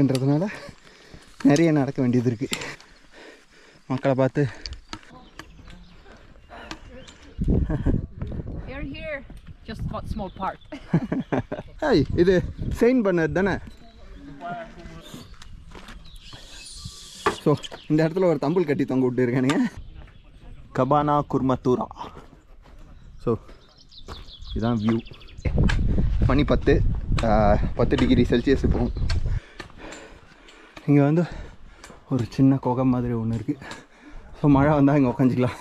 என்றதுனால நிறைய நடக்க வேண்டியது இருக்குது. மக்களை பார்த்து இது செயின்ட் பெர்னார்ட் தானே. ஸோ இந்த இடத்துல ஒரு தம்புல் கட்டி தொங்க விட்டு இருக்கானுங்க. கபானா குர்மத்தூரா. ஸோ இதுதான் வியூ. மணி 10 டிகிரி செல்சியஸ் போகும். இங்கே வந்து ஒரு சின்ன குகை மாதிரி ஒன்று இருக்குது. ஸோ மழை வந்தால் இங்கே உட்காந்துக்கலாம்.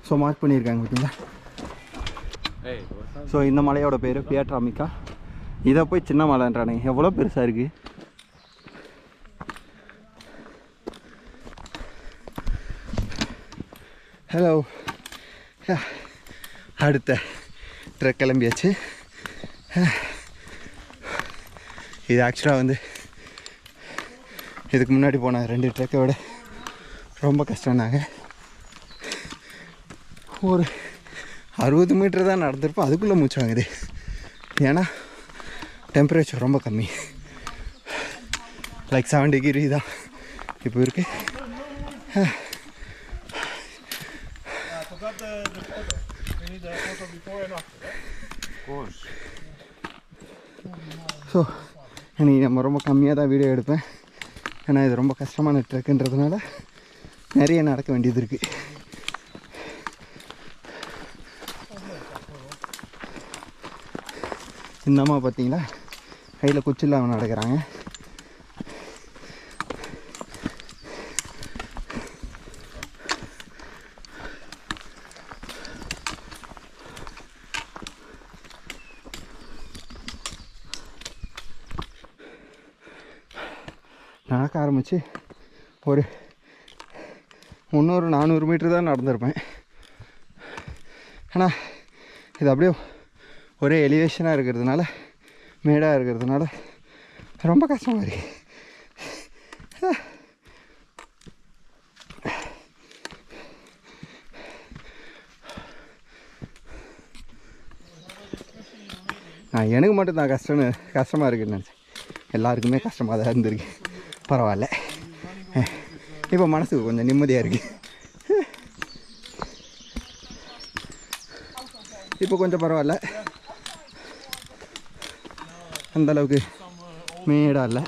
ஸோ மார்க் பண்ணியிருக்காங்க பார்த்தீங்களா. ஸோ இந்த மலையோட பேர் பியட்ராமிக்கா. இதை போய் சின்ன மலைன்றானுங்க. எவ்வளோ பெருசாக இருக்குது. ஹலோ. அடுத்த ட்ரெக் கிளம்பியாச்சு. இது ஆக்சுவலாக வந்து இதுக்கு முன்னாடி போன 2 ட்ரெக்கை விட ரொம்ப கஷ்டம்னாங்க. ஒரு 60 மீட்டர் தான் நடந்திருப்போம். அதுக்குள்ளே மூச்சு வாங்குது. ஏன்னா டெம்பரேச்சர் ரொம்ப கம்மி. லைக் 7 டிகிரி தான் இப்போ இருக்குது. ஸோ இன்றைக்கி நம்ம ரொம்ப கம்மியாக தான் வீடியோ எடுப்பேன். ஏன்னா இது ரொம்ப கஷ்டமான ட்ரெக்குன்றதுனால நிறைய நடக்க வேண்டியது இருக்குது. இந்த அம்மா பார்த்தீங்களா கையில் குச்சில் அவன் நடக்கிறாங்க. நடக்க ஆரம்பித்து ஒரு 300-400 மீட்டர் தான் நடந்திருப்பேன். ஆனால் இது அப்படியே ஒரே எலிவேஷனாக இருக்கிறதுனால, மேடாக இருக்கிறதுனால ரொம்ப கஷ்டமாக இருக்குது. நான் எனக்கு மட்டும்தான் கஷ்டமாக இருக்குன்னு நினச்சேன். எல்லாருக்குமே கஷ்டமாக தான் இருந்திருக்கு. பரவாயில்ல, இப்போ மனசுக்கு கொஞ்சம் நிம்மதியாக இருக்குது. இப்போ கொஞ்சம் பரவாயில்ல, அந்தளவுக்கு மேடாக இல்லை.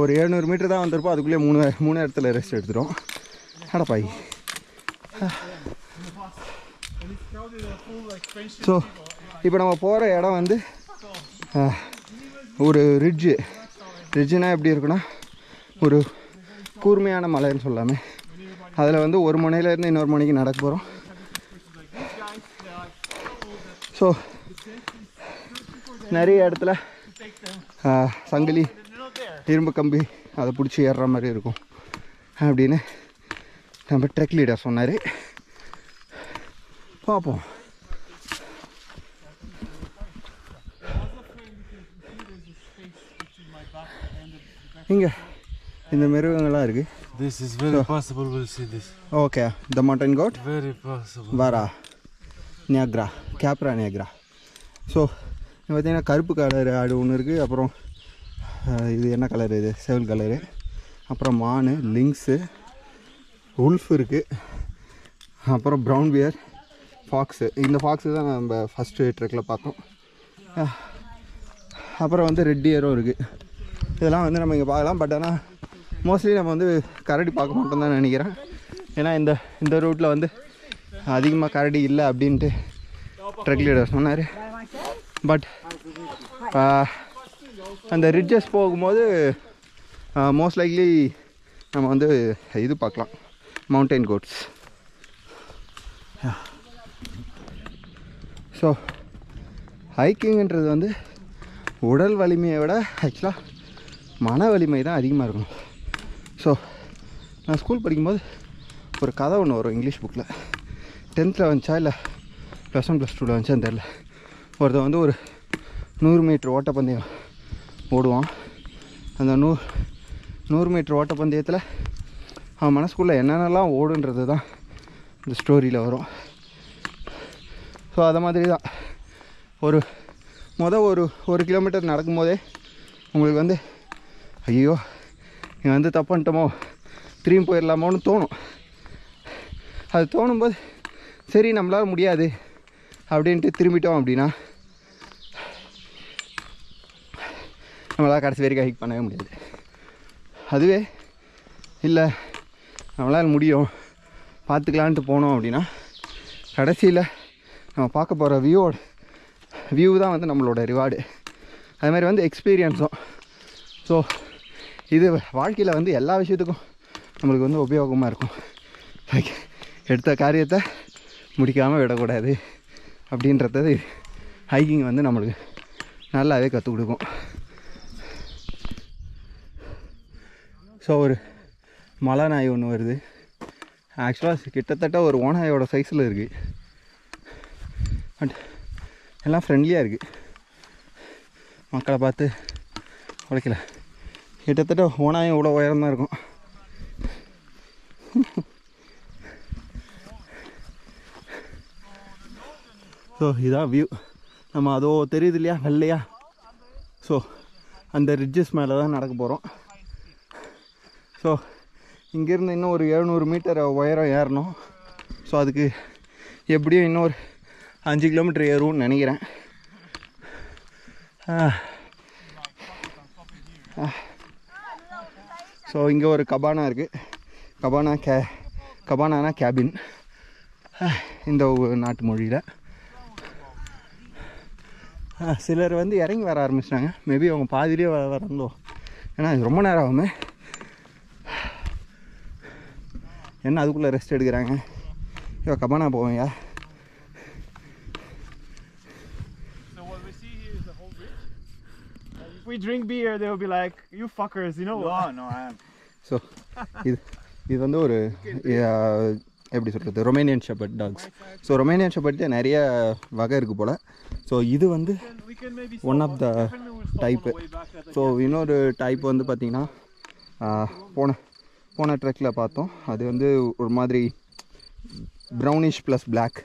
ஒரு 700 மீட்டர் தான் வந்திருப்போம். அதுக்குள்ளே மூணு இடத்துல ரெஸ்ட் எடுத்துட்டோம். அடப்பாய். ஸோ இப்போ நம்ம போகிற இடம் வந்து ஒரு ரிட்ஜுனா எப்படி இருக்குன்னா ஒரு கூர்மையான மலைன்னு சொல்லாமே. அதில் வந்து ஒரு முனையிலேருந்து இன்னொரு முனைக்கு நடக்க போகிறோம். ஸோ நிறைய இடத்துல சங்கிலி, இரும்பு கம்பி அதை பிடிச்சி ஏறுற மாதிரி இருக்கும் அப்படின்னு நம்ம ட்ரெக் லீடர் சொன்னார். பார்ப்போம். இங்கே இந்த மிருகங்கள்லாம் இருக்குது. This is very possible we'll see this. Okay, the mountain goat? Very possible. Vara, Niagara, Capra Niagara. So பார்த்தீங்கன்னா கருப்பு கலர் ஆடு ஒன்று இருக்குது. அப்புறம் இது என்ன கலர், இது செவல் கலரு. அப்புறம் மான், லிங்க்ஸு, உல்ஃப் இருக்குது. அப்புறம் ப்ரௌன் பியர், ஃபாக்ஸு. இந்த ஃபாக்ஸு தான் நம்ம ஃபஸ்ட்டு ட்ரெக்கில் பார்த்தோம். அப்புறம் வந்து ரெட் டியரும் இருக்குது. இதெல்லாம் வந்து நம்ம இங்கே பார்க்கலாம். பட் ஆனால் மோஸ்ட்லி நம்ம வந்து கரடி பார்க்க மாட்டோம் தான் நினைக்கிறேன். ஏன்னா இந்த ரூட்டில் வந்து அதிகமாக கரடி இல்லை அப்படின்ட்டு ட்ரெக் லீடர் சொன்னார். பட் அந்த ரிட்ஜஸ் போகும்போது மோஸ்ட் லைக்லி நம்ம வந்து இது பார்க்கலாம், மவுண்டைன் கோட்ஸ். ஸோ ஹைக்கிங்கிறது வந்து உடல் வலிமையை விட ஆக்சுவலாக மன வலிமை தான் அதிகமாக இருக்கணும். ஸோ நான் ஸ்கூல் படிக்கும்போது ஒரு கதை ஒன்று வரும் இங்கிலீஷ் புக்கில். 10th வந்துச்சா இல்லை +1 +2 வந்துச்சான்னு தெரில. ஒருத்தர் வந்து ஒரு 100 மீட்டர் ஓட்டப்பந்தயம் ஓடுவான். அந்த 100 மீட்டர் ஓட்டப்பந்தயத்தில் அவன் மனசுக்குள்ளே என்னென்னலாம் ஓடுன்றது தான் இந்த ஸ்டோரியில் வரும். ஸோ அதை மாதிரி தான் ஒரு கிலோமீட்டர் நடக்கும்போதே உங்களுக்கு வந்து ஐயோ இங்கே வந்து தப்பு பண்ணிட்டோமோ திரும்பி போயிடலாமோன்னு தோணும். அது தோணும்போது சரி நம்மளால் முடியாது அப்படின்ட்டு திரும்பிட்டோம் அப்படின்னா நம்மளால் கடைசி வரைக்கும் ஹைக் பண்ணவே முடியாது. அதுவே இல்லை நம்மளால் முடியும் பார்த்துக்கலான்ட்டு போனோம் அப்படின்னா கடைசியில் நம்ம பார்க்க போகிற வியூ தான் வந்து நம்மளோட ரிவார்டு. அது மாதிரி வந்து எக்ஸ்பீரியன்ஸும். ஸோ இது வாழ்க்கையில் வந்து எல்லா விஷயத்துக்கும் நம்மளுக்கு வந்து உபயோகமாக இருக்கும். லைக் எடுத்த காரியத்தை முடிக்காமல் விடக்கூடாது அப்படின்றது ஹைக்கிங் வந்து நம்மளுக்கு நல்லாவே கற்றுக் கொடுக்கும். ஸோ ஒரு மலை நாய் ஒன்று வருது. ஆக்சுவலாக கிட்டத்தட்ட ஒரு ஓநாயோட சைஸில் இருக்குது. பட் எல்லாம் ஃப்ரெண்ட்லியாக இருக்குது. மக்களை பார்த்து உழைக்கல. கிட்டத்தட்ட ஓனாயும் இவ்வளோ உயரமாக இருக்கும். ஸோ இதான் வியூ. நம்ம அதோ தெரியுது இல்லையா வெள்ளையா? ஸோ அந்த ரிட்ஜஸ் மேலே தான் நடக்க போகிறோம். ஸோ இங்கேருந்து இன்னும் ஒரு 700 மீட்டர் உயரம் ஏறணும். ஸோ அதுக்கு எப்படியும் இன்னும் ஒரு 5 கிலோமீட்டர் ஏறும்னு நினைக்கிறேன். ஸோ இங்கே ஒரு கபானா இருக்குது. கபானானா கேபின் இந்த நாட்டு மொழியில். சிலர் வந்து இறங்கி வர ஆரம்பிச்சிட்டாங்க. மேபி அவங்க பாதியிலே வரந்தோ, ஏன்னா இது ரொம்ப நேரம் ஆகுமே. என்ன அதுக்குள்ளே ரெஸ்ட் எடுக்கிறாங்க? ஐயோ கபானா போவேயா? If we drink beer, they'll be like, you fuckers, you know? No, I am. So இது வந்து ஒரு எப்படி சொல்கிறது, Romanian shepherd dogs. So Romanian ஷெப்பர்ட்ல நிறைய வகை இருக்குது போல். ஸோ இது வந்து one of the type. So இன்னொரு டைப் வந்து பார்த்திங்கன்னா போன ட்ரெக்கில் பார்த்தோம். அது வந்து ஒரு மாதிரி ப்ரௌனிஷ் ப்ளஸ் பிளாக்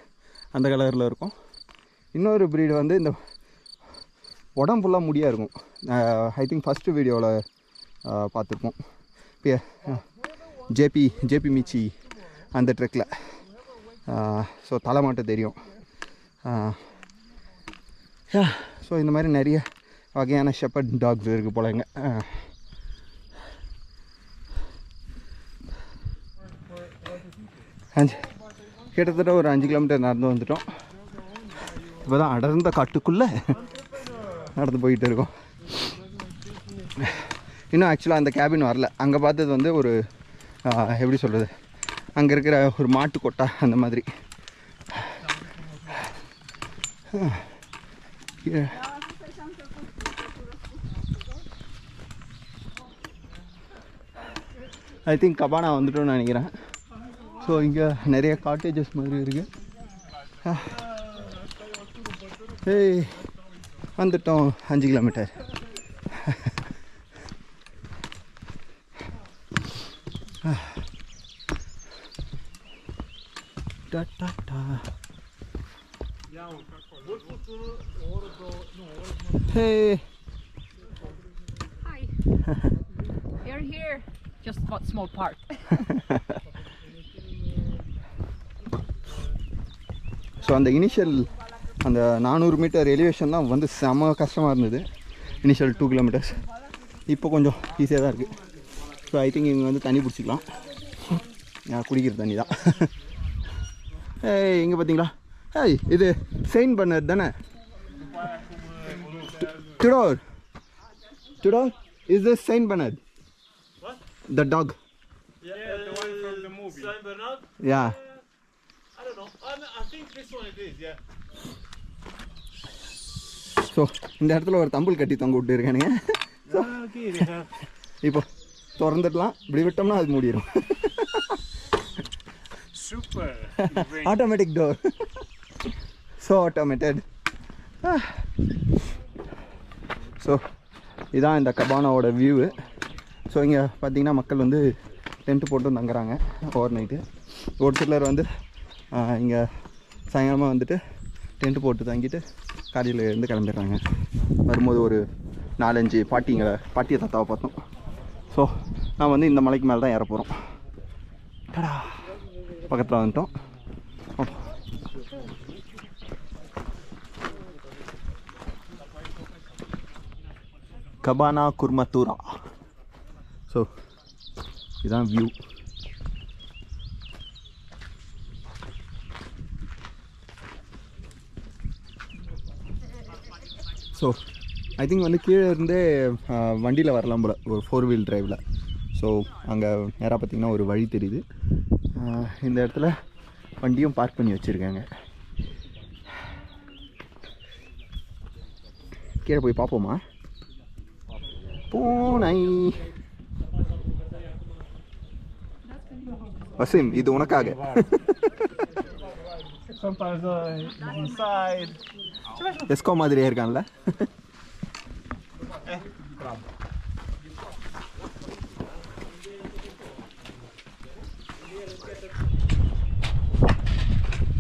அந்த கலரில் இருக்கும். இன்னொரு ப்ரீடு வந்து இந்த உடம்பு ஃபுல்லாக முடியாக இருக்கும். ஐ திங்க் ஃபஸ்ட்டு வீடியோவில் பார்த்துருப்போம். ஜேபி மிச்சி அந்த ட்ரெக்கில். ஸோ தலை மட்டும் தெரியும். ஸோ இந்த மாதிரி நிறைய வகையான ஷெப்பர்ட் டாக்ஸ் இருக்குது போலங்க. கிட்டத்தட்ட ஒரு 5 கிலோமீட்டர் நடந்து வந்துட்டோம். இப்போ தான் அடர்ந்த காட்டுக்குள்ளே நடந்து போயிட்டு இருக்கோம். இன்னும் ஆக்சுவலாக அந்த கேபின் வரல. அங்கே பார்த்தது வந்து ஒரு எப்படி சொல்கிறது, அங்கே இருக்கிற ஒரு மாட்டு கொட்டா அந்த மாதிரி. ஐ திங்க் கபானா வந்துட்டோன்னு நினைக்கிறேன். ஸோ இங்கே நிறைய காட்டேஜஸ் மாதிரி இருக்குது. ஏய் வந்துட்டோம் 5 kilometre. Hey. Hi. You're here. Just one small part. So அந்த இனிஷியல் அந்த 400 மீட்டர் எலிவேஷன் தான் வந்து செம கஷ்டமாக இருந்தது. Initial 2 kilometres. இப்போ கொஞ்சம் ஈஸியாக தான் இருக்குது. ஸோ ஐ திங்க் இங்கே வந்து தண்ணி பிடிச்சிக்கலாம். குடிக்கிற தண்ணி தான். ஏய் இங்கே பார்த்தீங்களா? ஏய் இது செயின்ட் பெர்னார்ட் தானே? Tudor, is this Saint Bernard? What? The dog. Yeah, the one from the movie. Saint Bernard? Yeah. I don't know. I think this one it is, yeah. So இந்த இடத்துல ஒரு தம்புல் கட்டி தொங்க விட்டு இருக்கானுங்க. இப்போ திறந்துடலாம். இப்படி விட்டோம்னா அது மூடிடும். Super. Automatic door. So automated. So இதான் இந்த கபானாவோட வியூவு. ஸோ இங்கே பார்த்தீங்கன்னா மக்கள் வந்து டென்ட்டு போட்டு தங்குறாங்க ஓவர் நைட்டு. ஒரு சிலர் வந்து இங்கே சாயங்காலமாக வந்துட்டு டென்ட்டு போட்டு தங்கிட்டு காலையில் இருந்து கிளம்பிடுறாங்க. வரும்போது ஒரு 4-5 பாட்டியை தாத்தாவை பார்த்தோம். ஸோ நான் வந்து இந்த மலைக்கு மேலே தான் ஏற போகிறோம். டடா பக்கத்தில் வந்துட்டோம். கபானா குர்மத்தூரா. ஸோ இதுதான் வியூ. ஸோ ஐ திங்க் வந்து கீழே இருந்தே வண்டியில் வரலாம் போல், ஒரு 4 வீல் டிரைவில். ஸோ அங்கே நேராக பார்த்திங்கன்னா ஒரு வழி தெரியுது. இந்த இடத்துல வண்டியும் பார்க் பண்ணி வச்சுருக்காங்க. கீழே போய் பார்ப்போமா? பூனை வசீம், இது உனக்காக. Sometimes inside. எஸ்கோ மாதிரியே இருக்கான்ல.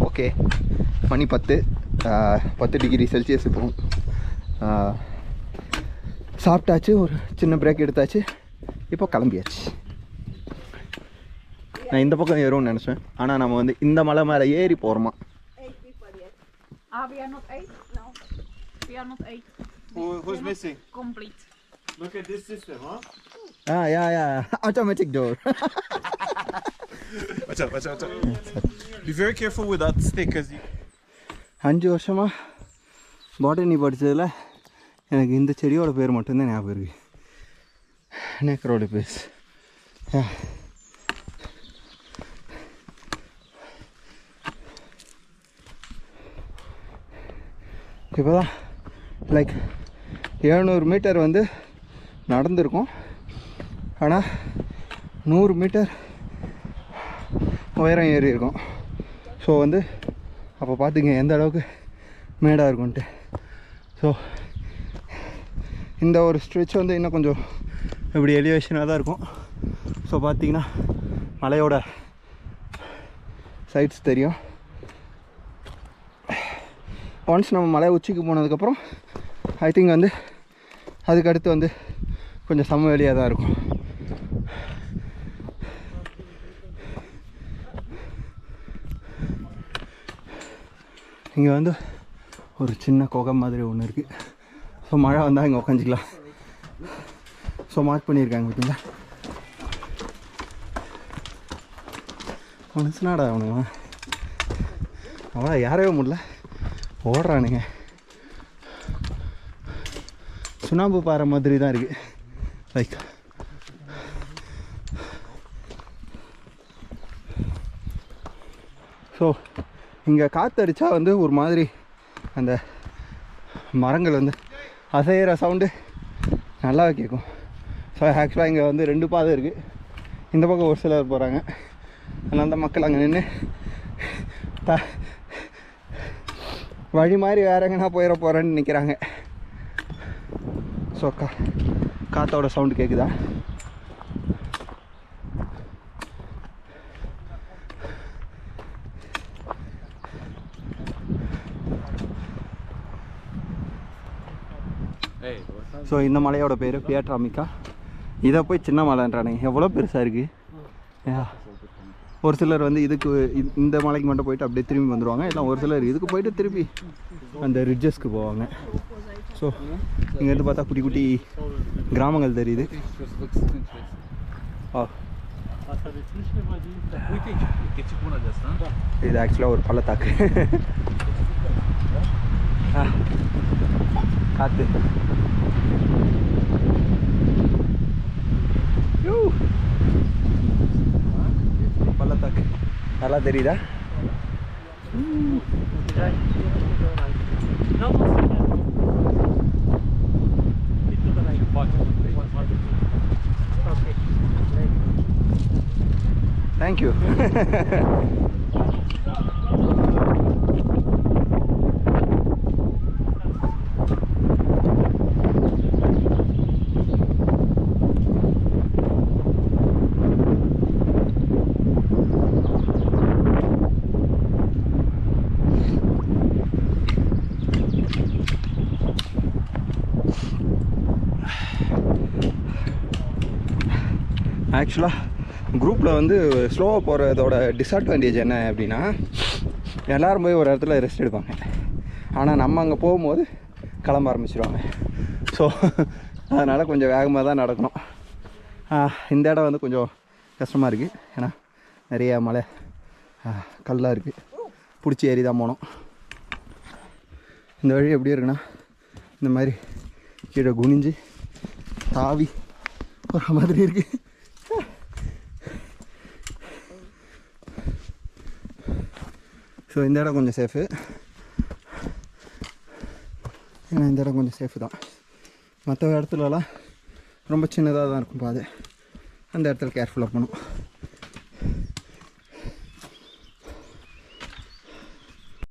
ஓகே, மணி 10 டிகிரி செல்சியஸ். இப்போ சாப்பிட்டாச்சு, ஒரு சின்ன பிரேக் எடுத்தாச்சு, இப்போ கிளம்பியாச்சு. நான் இந்த பக்கம் ஏறும்னு நினச்சேன், ஆனால் நம்ம வந்து இந்த மலை மேலே ஏறி போகிறோமா. We are not 8? No. We are not 8. Who's missing? Complete. Look at this system, huh? Yeah. Automatic door. Watch out. Be very careful with that stick, because 5 வருஷமாக பாட்டனி படித்ததில் எனக்கு இந்த செடியோட பேர் மட்டும்தான் ஞாபகம் இருக்குது. நேக்கரோட பேஸ். இப்போ தான் லைக் 700 மீட்டர் வந்து நடந்திருக்கோம். ஆனால் 100 மீட்டர் உயரம் ஏறி இருக்கும். ஸோ வந்து அப்போ பார்த்துங்க எந்த அளவுக்கு மேடாக இருக்கும்ன்ட்டு. ஸோ இந்த ஒரு ஸ்ட்ரெச் வந்து இன்னும் கொஞ்சம் இப்படி எலிவேஷனாக தான் இருக்கும். ஸோ பார்த்திங்கன்னா மலையோட சைட்ஸ் தெரியும். ஒன்ஸ் நம்ம மலை உச்சிக்கு போனதுக்கப்புறம் ஐ திங்க் வந்து அதுக்கடுத்து வந்து கொஞ்சம் சமவெளியாக தான் இருக்கும். இங்கே வந்து ஒரு சின்ன குகை மாதிரி ஒன்று இருக்குது. ஸோ மழை வந்தால் இங்கே உக்காஞ்சிக்கலாம். ஸோ மார்க் பண்ணியிருக்காங்க பார்த்தீங்களா. மனுஷனாடா அவனுங்க, அவ்வளோ யாரவே முடியல, ஓடுறானுங்க. சுண்ணாம்பு பாறை மாதிரி தான் இருக்குது. லைக் ஸோ இங்கே காற்றடிச்சா வந்து ஒரு மாதிரி அந்த மரங்கள் வந்து அசைகிற சவுண்டு நல்லா கேட்கும். ஸோ ஆக்சுவலாக இங்கே வந்து 2 பாதை இருக்குது. இந்த பக்கம் ஒரு சிலர் போகிறாங்க, அதனால் அந்த மக்கள் அங்கே நின்று வழி மாதிரி வேற எங்கன்னா போயிட போகிறேன்னு நிற்கிறாங்க. ஸோ காற்றோட சவுண்டு கேட்குதா? ஸோ இந்த மலையோட பேர் பியட்ராமிக்கா. இதை போய் சின்ன மலைன்றானுங்க, எவ்வளோ பெருசாக இருக்குது. ஒரு சிலர் வந்து இதுக்கு இந்த மலைக்கு மட்டும் போயிட்டு அப்படியே திரும்பி வந்துடுவாங்க, இல்லை ஒரு சிலர் இதுக்கு போயிட்டு திரும்பி அந்த ரிட்ஜஸ்க்கு போவாங்க. ஸோ இங்கேருந்து பார்த்தா குட்டி குட்டி கிராமங்கள் தெரியுது. இது ஆக்சுவலாக ஒரு பள்ளத்தாக்கு. காற்று பள்ளத்தாக்கு நல்லா தெரியுதா? தேங்க்யூ. ஆக்சுவலாக குரூப்பில் வந்து ஸ்லோவாக போகிறதோட டிஸ்அட்வான்டேஜ் என்ன அப்படின்னா எல்லோரும் போய் ஒரு இடத்துல ரெஸ்ட் எடுப்பாங்க. ஆனால் நம்ம அங்கே போகும்போது கிளம்ப ஆரம்பிச்சிடுவாங்க. ஸோ அதனால் கொஞ்சம் வேகமாக தான் நடக்கணும். இந்த இடம் வந்து கொஞ்சம் கஷ்டமாக இருக்குது. ஏன்னா நிறையா மலை கல்லாக இருக்குது, பிடிச்சி ஏறி தான் போனோம். இந்த வழி எப்படி இருக்குன்னா இந்த மாதிரி கீழே குனிஞ்சு தாவி போகிற மாதிரி இருக்குது. ஸோ இந்த இடம் கொஞ்சம் சேஃபு. ஏன்னா இந்த இடம் கொஞ்சம் சேஃபு தான். மற்ற இடத்துலலாம் ரொம்ப சின்னதாக தான் இருக்கும் பாதை. அந்த இடத்துல கேர்ஃபுல்லாக போகணும்.